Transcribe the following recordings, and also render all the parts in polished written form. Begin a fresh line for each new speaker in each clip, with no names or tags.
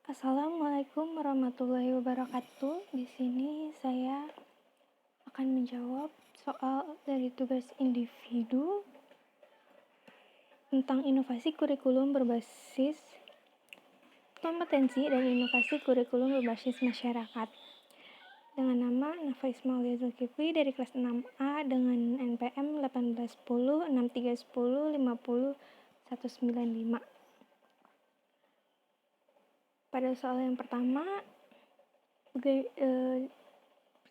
Assalamualaikum warahmatullahi wabarakatuh. Di sini saya akan menjawab soal dari tugas individu tentang inovasi kurikulum berbasis kompetensi dan inovasi kurikulum berbasis masyarakat. Dengan nama Nafa Ismail Zulkifli dari kelas 6A dengan NPM 1810 6310 50 195. Pada soal yang pertama,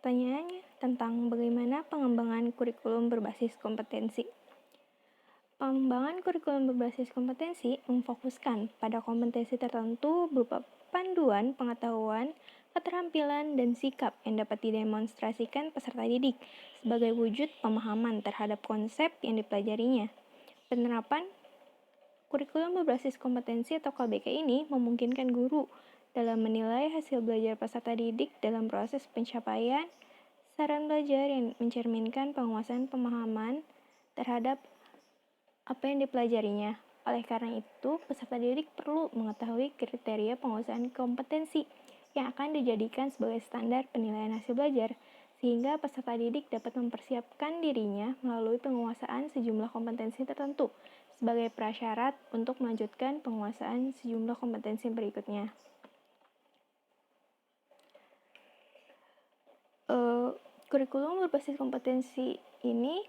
pertanyaannya tentang bagaimana pengembangan kurikulum berbasis kompetensi. Pengembangan kurikulum berbasis kompetensi memfokuskan pada kompetensi tertentu berupa panduan, pengetahuan, keterampilan, dan sikap yang dapat didemonstrasikan peserta didik sebagai wujud pemahaman terhadap konsep yang dipelajarinya. Penerapan kurikulum berbasis kompetensi atau KBK ini memungkinkan guru dalam menilai hasil belajar peserta didik dalam proses pencapaian saran belajar yang mencerminkan penguasaan pemahaman terhadap apa yang dipelajarinya. Oleh karena itu, peserta didik perlu mengetahui kriteria penguasaan kompetensi yang akan dijadikan sebagai standar penilaian hasil belajar, sehingga peserta didik dapat mempersiapkan dirinya melalui penguasaan sejumlah kompetensi tertentu sebagai prasyarat untuk melanjutkan penguasaan sejumlah kompetensi berikutnya. Kurikulum berbasis kompetensi ini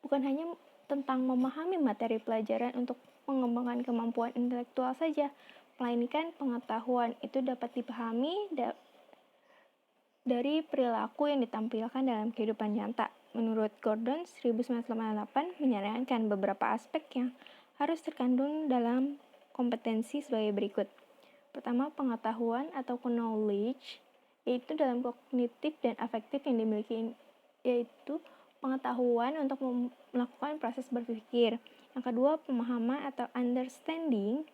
bukan hanya tentang memahami materi pelajaran untuk pengembangan kemampuan intelektual saja, melainkan pengetahuan itu dapat dipahami dari perilaku yang ditampilkan dalam kehidupan nyata. Menurut Gordon 1988 menyarankan beberapa aspek yang harus terkandung dalam kompetensi sebagai berikut. Pertama, pengetahuan atau knowledge, yaitu dalam kognitif dan afektif yang dimiliki, yaitu pengetahuan untuk melakukan proses berpikir. Yang kedua, pemahaman atau understanding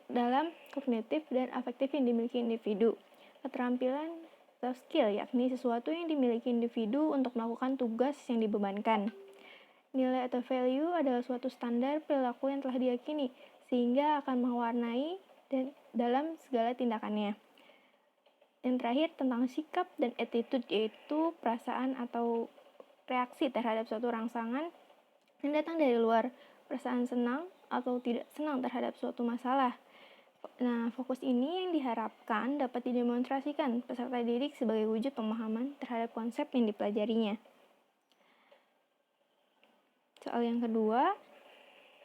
dalam kognitif dan afektif yang dimiliki individu. Keterampilan atau skill, yakni sesuatu yang dimiliki individu untuk melakukan tugas yang dibebankan. Nilai atau value adalah suatu standar perilaku yang telah diyakini, sehingga akan mewarnai dalam segala tindakannya. Yang terakhir, tentang sikap dan attitude, yaitu perasaan atau reaksi terhadap suatu rangsangan yang datang dari luar, perasaan senang atau tidak senang terhadap suatu masalah. Nah, fokus ini yang diharapkan dapat didemonstrasikan peserta didik sebagai wujud pemahaman terhadap konsep yang dipelajarinya. Soal yang kedua,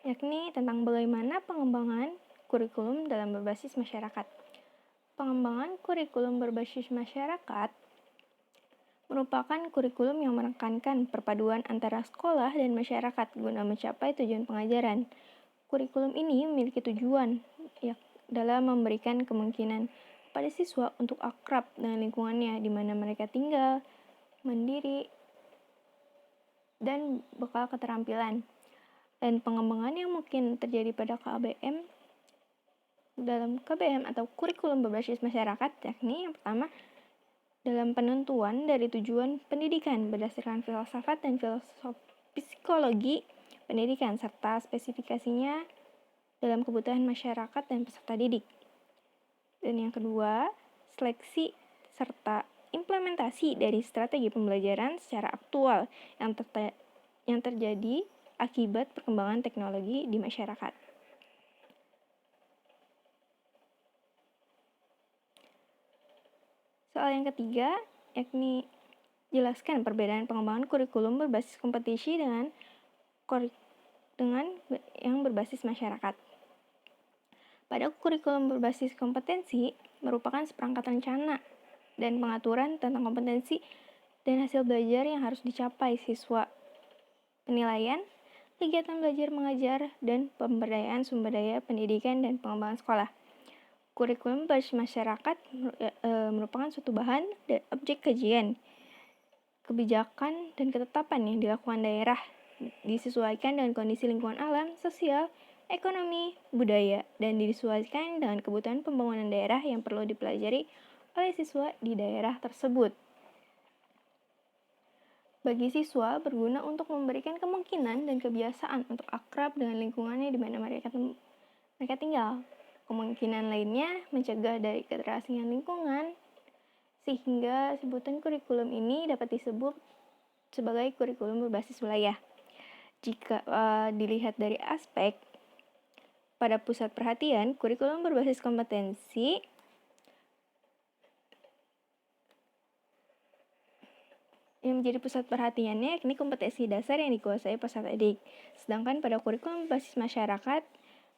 yakni tentang bagaimana pengembangan kurikulum dalam berbasis masyarakat. Pengembangan kurikulum berbasis masyarakat merupakan kurikulum yang menekankan perpaduan antara sekolah dan masyarakat guna mencapai tujuan pengajaran. Kurikulum ini memiliki tujuan dalam memberikan kemungkinan pada siswa untuk akrab dengan lingkungannya di mana mereka tinggal, mandiri, dan bekal keterampilan. Dan pengembangan yang mungkin terjadi pada KBM dalam KBM atau kurikulum berbasis masyarakat, yakni yang pertama, dalam penentuan dari tujuan pendidikan berdasarkan filsafat dan psikologi pendidikan serta spesifikasinya dalam kebutuhan masyarakat dan peserta didik. Dan yang kedua, seleksi serta implementasi dari strategi pembelajaran secara aktual yang terjadi akibat perkembangan teknologi di masyarakat. Soal yang ketiga, yakni jelaskan perbedaan pengembangan kurikulum berbasis kompetisi dengan yang berbasis masyarakat. Pada kurikulum berbasis kompetensi merupakan seperangkat rencana dan pengaturan tentang kompetensi dan hasil belajar yang harus dicapai siswa. Penilaian, kegiatan belajar mengajar, dan pemberdayaan sumber daya pendidikan dan pengembangan sekolah. Kurikulum berbasis masyarakat merupakan suatu bahan dan objek kajian, kebijakan, dan ketetapan yang dilakukan daerah, disesuaikan dengan kondisi lingkungan alam, sosial, ekonomi, budaya, dan disesuaikan dengan kebutuhan pembangunan daerah yang perlu dipelajari oleh siswa di daerah tersebut. Bagi siswa, berguna untuk memberikan kemungkinan dan kebiasaan untuk akrab dengan lingkungannya di mana mereka tinggal. Kemungkinan lainnya mencegah dari keterasingan lingkungan, sehingga sebutan kurikulum ini dapat disebut sebagai kurikulum berbasis wilayah. Jika dilihat dari aspek pada pusat perhatian, kurikulum berbasis kompetensi yang menjadi pusat perhatiannya yakni kompetensi dasar yang dikuasai peserta didik. Sedangkan pada kurikulum berbasis masyarakat,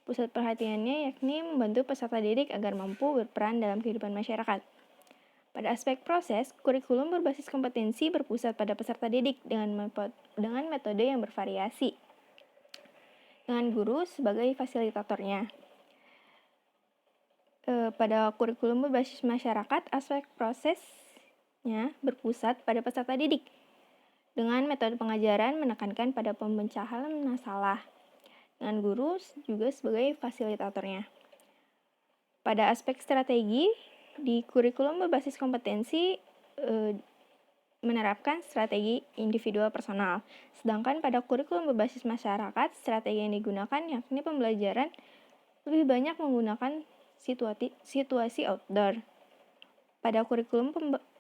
pusat perhatiannya yakni membantu peserta didik agar mampu berperan dalam kehidupan masyarakat. Pada aspek proses, kurikulum berbasis kompetensi berpusat pada peserta didik dengan metode yang bervariasi, dengan guru sebagai fasilitatornya. Pada kurikulum berbasis masyarakat, aspek prosesnya berpusat pada peserta didik, dengan metode pengajaran menekankan pada pemecahan masalah, dengan guru juga sebagai fasilitatornya. Pada aspek strategi, di kurikulum berbasis kompetensi menerapkan strategi individual personal. Sedangkan pada kurikulum berbasis masyarakat, strategi yang digunakan yakni pembelajaran lebih banyak menggunakan situasi outdoor. Pada kurikulum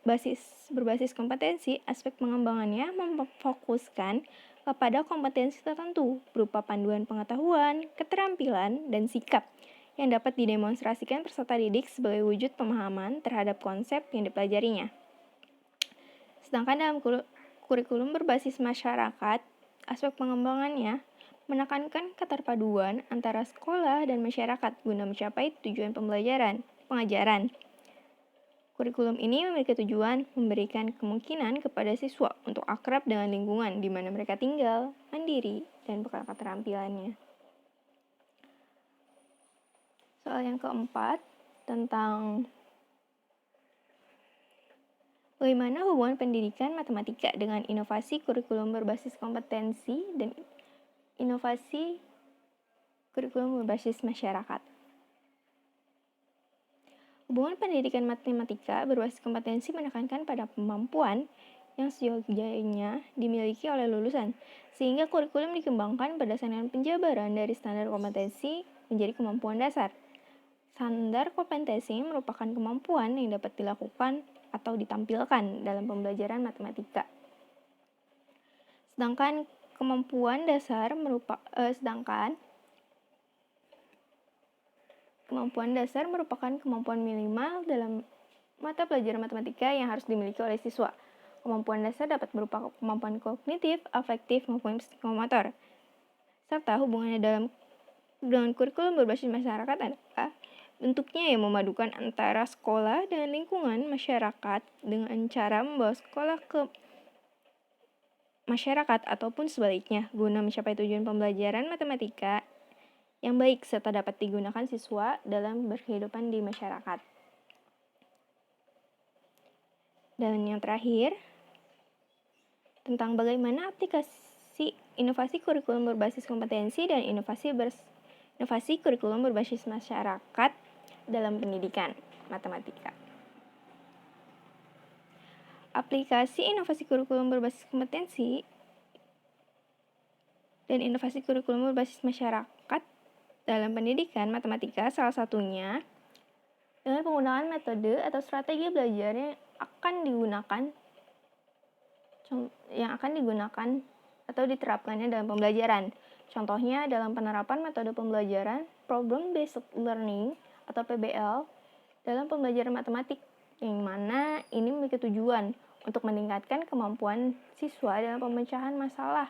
berbasis kompetensi, aspek pengembangannya memfokuskan kepada kompetensi tertentu berupa panduan pengetahuan, keterampilan, dan sikap yang dapat didemonstrasikan peserta didik sebagai wujud pemahaman terhadap konsep yang dipelajarinya. Sedangkan dalam kurikulum berbasis masyarakat, aspek pengembangannya menekankan keterpaduan antara sekolah dan masyarakat guna mencapai tujuan pengajaran. Kurikulum ini memiliki tujuan memberikan kemungkinan kepada siswa untuk akrab dengan lingkungan di mana mereka tinggal, mandiri, dan bekal keterampilannya. Soal yang keempat, tentang bagaimana hubungan pendidikan matematika dengan inovasi kurikulum berbasis kompetensi dan inovasi kurikulum berbasis masyarakat. Hubungan pendidikan matematika berbasis kompetensi menekankan pada kemampuan yang seyogyanya dimiliki oleh lulusan, sehingga kurikulum dikembangkan berdasarkan penjabaran dari standar kompetensi menjadi kemampuan dasar. Standar kompetensi merupakan kemampuan yang dapat dilakukan atau ditampilkan dalam pembelajaran matematika. Sedangkan kemampuan dasar merupakan kemampuan minimal dalam mata pelajaran matematika yang harus dimiliki oleh siswa. Kemampuan dasar dapat berupa kemampuan kognitif, afektif, maupun psikomotor. Serta hubungannya dengan kurikulum berbasis masyarakat adalah bentuknya yang memadukan antara sekolah dengan lingkungan masyarakat dengan cara membawa sekolah ke masyarakat ataupun sebaliknya guna mencapai tujuan pembelajaran matematika yang baik serta dapat digunakan siswa dalam berkehidupan di masyarakat. Dan yang terakhir, tentang bagaimana aplikasi inovasi kurikulum berbasis kompetensi dan inovasi kurikulum berbasis masyarakat dalam pendidikan matematika. Aplikasi inovasi kurikulum berbasis kompetensi dan inovasi kurikulum berbasis masyarakat dalam pendidikan matematika salah satunya dengan penggunaan metode atau strategi belajar yang akan digunakan atau diterapkannya dalam pembelajaran. Contohnya dalam penerapan metode pembelajaran Problem Based Learning atau PBL dalam pembelajaran matematik, yang mana ini memiliki tujuan untuk meningkatkan kemampuan siswa dalam pemecahan masalah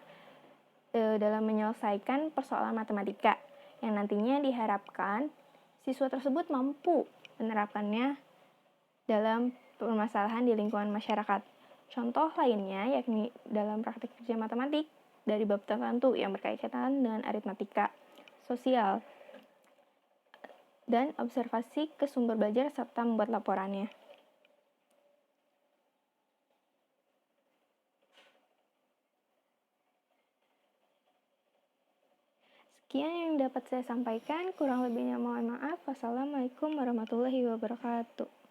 dalam menyelesaikan persoalan matematika, yang nantinya diharapkan siswa tersebut mampu menerapkannya dalam permasalahan di lingkungan masyarakat. Contoh lainnya yakni dalam praktik kerja matematik dari bab tertentu yang berkaitan dengan aritmatika, sosial, dan observasi ke sumber belajar serta membuat laporannya. Sekian yang dapat saya sampaikan, kurang lebihnya mohon maaf. Wassalamualaikum warahmatullahi wabarakatuh.